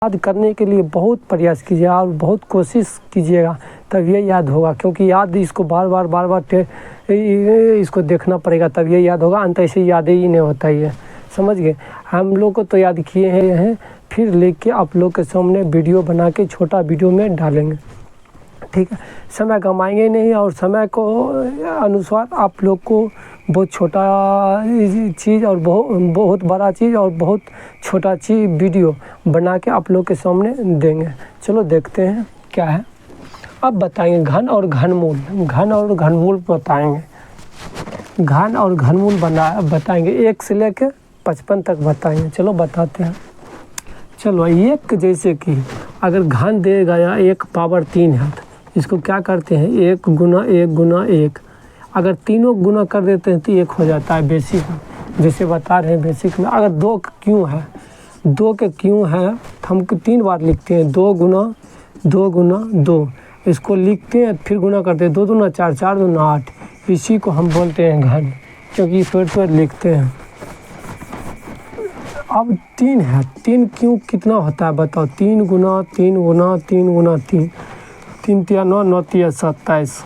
याद करने के लिए बहुत प्रयास कीजिएगा और बहुत कोशिश कीजिएगा, तब ये याद होगा। क्योंकि याद इसको बार बार इसको देखना पड़ेगा, तब ये याद होगा। अंत ऐसे याद ही नहीं होता है, समझ गए। हम लोग को तो याद किए हैं, फिर लेके आप लोग के सामने वीडियो बना के छोटा वीडियो में डालेंगे, ठीक है। समय गंवाएंगे नहीं और समय को अनुसार आप लोग को बहुत छोटा चीज़ और बहुत बड़ा चीज़ और बहुत छोटा चीज़ वीडियो बना के आप लोग के सामने देंगे। चलो देखते हैं क्या है। अब बताएंगे घन और घनमूल, घन और घनमूल बताएंगे। घन और घनमूल बताएंगे 1 से लेकर 55 तक बताएंगे। चलो बताते हैं। चलो एक जैसे कि अगर घन दे गया 1 पावर 3 है, इसको क्या करते हैं 1 गुना 1 गुना 1। अगर तीनों गुना कर देते हैं तो 1 हो जाता है बेसिक, जैसे बता रहे हैं बेसिक में। अगर 2 क्यों है, 2 के क्यों है तो हम 3 बार लिखते हैं 2 गुना 2 गुना 2। इसको लिखते हैं फिर गुना करते हैं 2 दूना 4 4 दूना 8। इसी को हम बोलते हैं घन, क्योंकि पेड़ लिखते हैं। अब 3 है, 3 क्यों कितना होता है बताओ। 3 गुना 3 गुना 3 गुना 3, 3 तिया 9 9 तिया 27।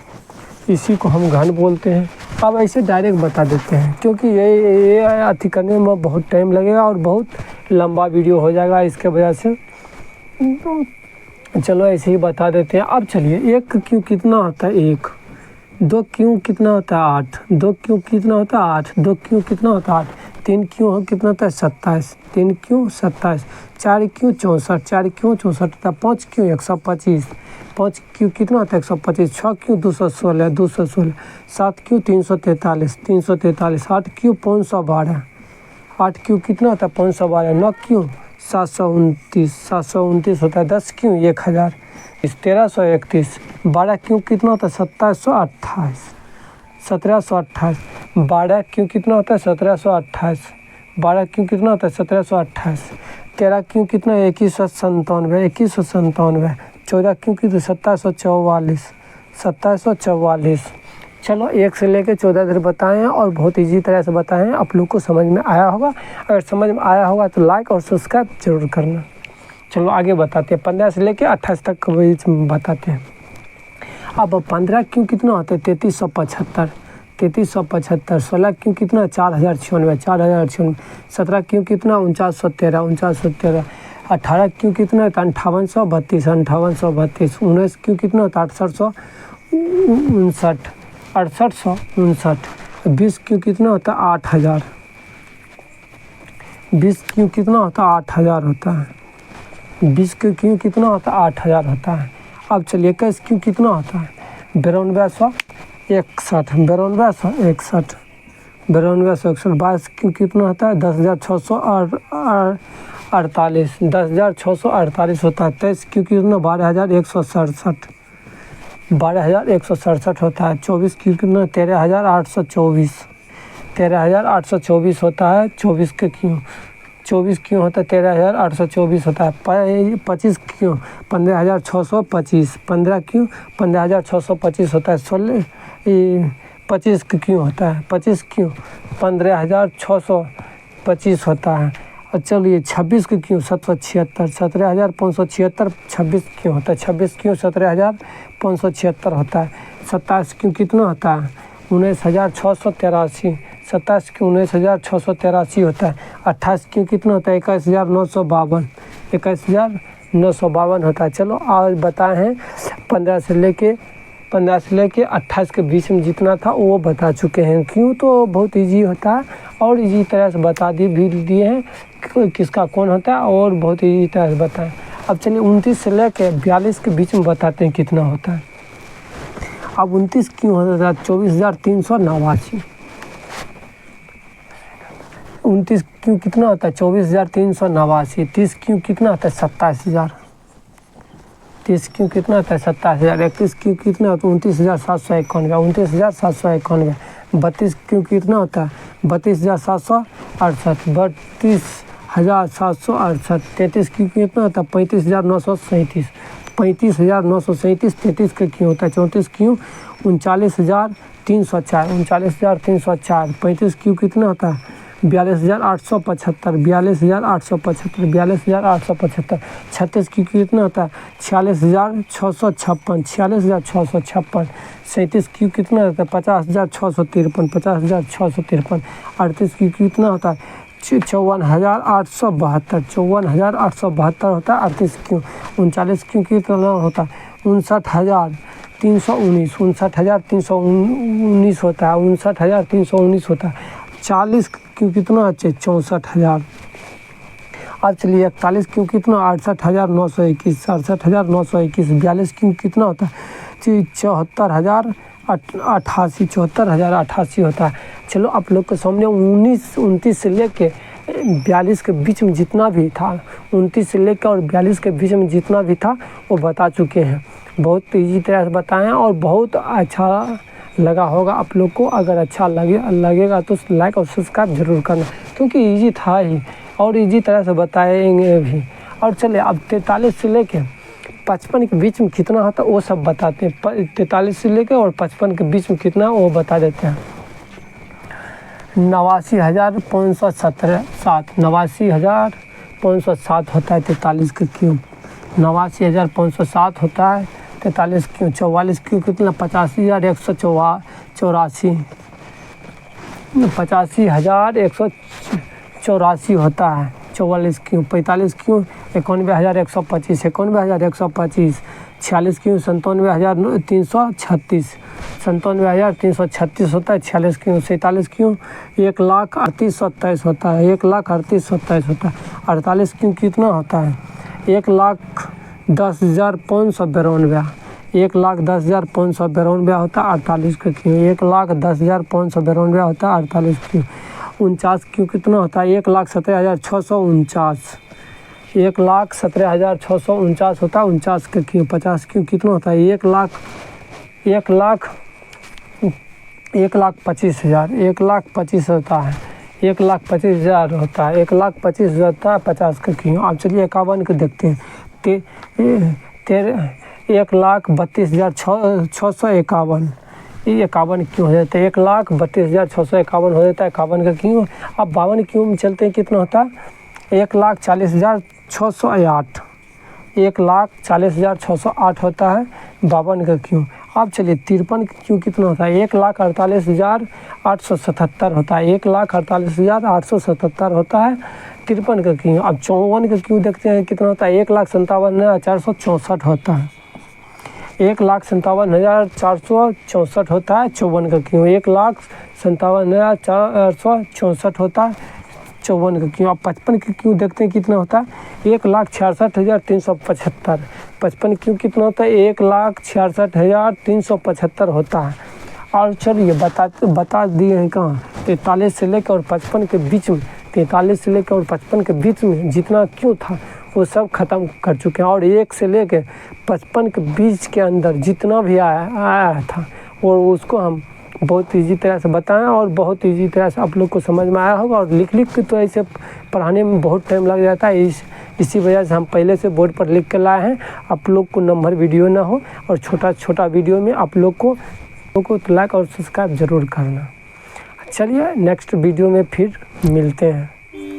इसी को हम घन बोलते हैं। अब ऐसे डायरेक्ट बता देते हैं, क्योंकि ये अति करने में बहुत टाइम लगेगा और बहुत लंबा वीडियो हो जाएगा इसके वजह से। चलो ऐसे ही बता देते हैं। अब चलिए 1 क्यों कितना होता है 1, 2 क्यों कितना होता है 8, 2 क्यों कितना होता है 8, 2 क्यों कितना होता है 8, 3 क्यों कितना होता है 27, 3 क्यों 27, 4 क्यों 64, 4 क्यों 64 होता है, 5 क्यों 125, 5 क्यों कितना होता है 125, 6 क्यों 216 216, 7 क्यों 343 343, 8 क्यों 512, 8 क्यों कितना होता है 512, 9 क्यों 729 729 होता है, 10 क्यों 1000, 1331, 12 क्यों कितना होता है 2728, 1728, 12 क्यों कितना होता है 1728, 12 क्यों कितना होता है 1728, 13 क्यों कितना 2197 2197, 14 क्यों कितना 2744 2744। चलो 1 से लेकर 14 तक बताएं और बहुत इजी तरह से बताएं, आप लोग को समझ में आया होगा। अगर समझ में आया होगा तो लाइक और सब्सक्राइब जरूर करना। चलो आगे बताते हैं। 15 से लेकर 28 तक के बीच में बताते हैं। अब 15 क्यों कितना होता है 3375 3375, 16 क्यों कितना 4096 4096, 17 क्यों कितना 4913 4913, 18 क्यों कितना 5832 5832, 19 क्यों कितना 6859 6859, 20 क्यों कितना होता है 8000, 20 क्यों कितना होता है 8000 होता है, 20 क्यों कितना होता है 8000 होता है। अब चलिए 21 क्यों कितना होता है 9261 9261 9261, 22 क्यों कितना होता है 10648 10648 होता है, 23 क्यों कितना 12167 12167 होता है, 24 क्यों कितना 13824 13824 होता है, 24 के क्यों 24 क्यों होता है 13824 होता है, 25 क्यों 15625 15 क्यों 15625 होता है, 16 25 क्यों होता है 25 क्यों 15625 होता है। और चलिए 26 के क्यों 776 17576, 26 क्यों होता है 26 क्यों 17576 होता है, 27 क्यों कितना होता है 19683, 27 क्यों 19683 होता है, 28 क्यों कितना होता है 21952 21952 होता है। चलो आज बताए हैं 15 से लेके 28 के बीच में जितना था वो बता चुके हैं। क्यों तो बहुत इजी होता है और इजी तरह से बता दिए हैं किसका कौन होता है और बहुत इजी तरह से बताएं। अब चलिए 29 से लेके 42 के बीच में बताते हैं कितना होता है। अब 29 क्यों होता है 24389, 29 क्यों कितना होता है 24389, 30 क्यों कितना होता है 27000, 30 क्यों कितना होता है 27000, 31 क्यों कितना होता है 29791 29791, 32 क्यों कितना होता है 32768 32768, 33 क्यों कितना होता है 35937 35937, 33 का क्यों होता है 34 क्यों 39304 39304, 35 क्यों कितना होता है 42,875, 42,875, 42,875। 36 क्यू कितना होता है 46,656, 46,656। 37 क्यू कितना होता है 50,653, 50,653। 38 क्यू कितना होता है 54,872, 54,872 होता है 38 क्यू। 39 क्यू कितना होता है 59,319, 59,319 होता है, 59,319 होता है। 40 क्यू कितना है 64,000। अब चलिए 41 क्यू कितना 68,921, 68,921। 42 क्यू कितना होता है 74,088, 74,088 होता है। चलो आप लोग के सामने 29 से लेके 42 के बीच में जितना भी था, 29 से लेकर और 42 के बीच में जितना भी था वो बता चुके हैं। बहुत ईजी तरह से बताएं और बहुत अच्छा लगा होगा आप लोग को। अगर अच्छा लगेगा तो लाइक और सब्सक्राइब जरूर करना, क्योंकि इजी था ही और इजी तरह से बताएंगे भी। और चलिए अब 43 से लेके 55 के बीच में कितना होता है वो सब बताते हैं। 43 से लेके और 55 के बीच में कितना वो बता देते हैं। 89,517, 89,507 होता है 43 का क्यूब। 89,507 होता है 43 क्यू। 44 क्यू कितना 85,184, 85,184 होता है 44 क्यू। 45 क्यू 91,125, 91,125। 46 क्यू 97,336, 97,336 होता है 46 क्यू। 47 क्यू 1,38,27 होता है, 1,38,27 होता है। 48 क्यू कितना होता है 1,10,592, 1,10,592 होता है 48 का क्यू। 1,10,592 होता है 48 क्यू। 49 क्यू कितना होता है 1,17,649, 1,17,649 होता है 49 का क्यू। 50 क्यू कितना होता है 1,25,000, 1,25,000 होता है, 1,25,000 होता है, 1,25,000 होता है 50 का क्यू। अब चलिए 51 को देखते हैं। 1,32,651, ये 51 क्यों हो जाता है 1,32,651 हो जाता है 51 का क्यों। अब 52 क्यों में चलते हैं कितना होता है 1,40,608, 1,40,608 होता है 52 का क्यों। अब चलिए 53 क्यों कितना होता है 1,48,877 होता है, 1,48,877 होता है 53 का क्यों। अब 54 का क्यों देखते हैं कितना होता है 1,57,464 होता है, 1,57,464 होता है 54 का क्यों। 1,57,464 होता है 54 का क्यों। अब 55 का क्यों देखते हैं कितना होता है 1,66,375, 55 क्यों कितना होता है 1,66,375 होता है। और चलिए बता दिए हैं कहाँ 43 से लेकर और 55 के बीच में, 43 से लेकर और 55 के बीच में जितना क्यों था वो सब ख़त्म कर चुके हैं। और 1 से लेकर 55 के बीच के अंदर जितना भी आया था और उसको हम बहुत इजी तरह से बताएं और बहुत इजी तरह से आप लोग को समझ में आया होगा। और लिख के तो ऐसे पढ़ाने में बहुत टाइम लग जाता है, इसी वजह से हम पहले से बोर्ड पर लिख कर लाए हैं। आप लोग को नंबर वीडियो ना हो और छोटा वीडियो में आप लोग को लाइक और सब्सक्राइब ज़रूर करना। चलिए नेक्स्ट वीडियो में फिर मिलते हैं।